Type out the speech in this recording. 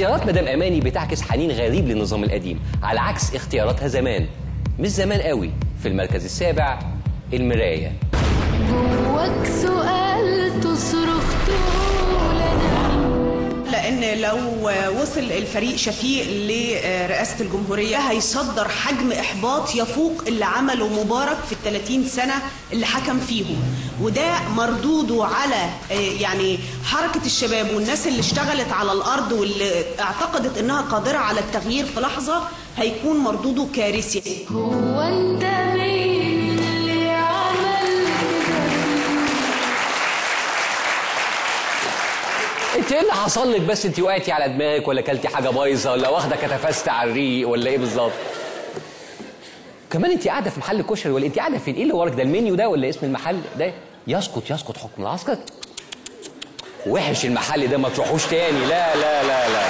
اختيارات مدام اماني بتعكس حنين غريب للنظام القديم على عكس اختياراتها زمان، مش زمان قوي. في المركز السابع المرايه. جواك سؤال تصرخ لأن لو وصل الفريق شفيق لرئاسة الجمهورية هيصدر حجم إحباط يفوق اللي عمله مبارك في ال30 سنة اللي حكم فيهم، وده مردوده على يعني حركة الشباب والناس اللي اشتغلت على الأرض واللي اعتقدت إنها قادرة على التغيير في لحظة، هيكون مردوده كارثي. هو أنت مين اللي عمل انت ايه اللي حصل لك بس؟ انت وقعتي على دماغك ولا كلتي حاجه بايظه ولا واخده كتفست على الريق ولا ايه بالظبط؟ كمان انت قاعده في محل كشري ولا انت قاعده فين؟ ايه اللي وراك ده؟ المنيو ده ولا اسم المحل ده؟ يسقط حكم العسكر. وحش المحل ده، ما تروحوش تاني. لا لا لا لا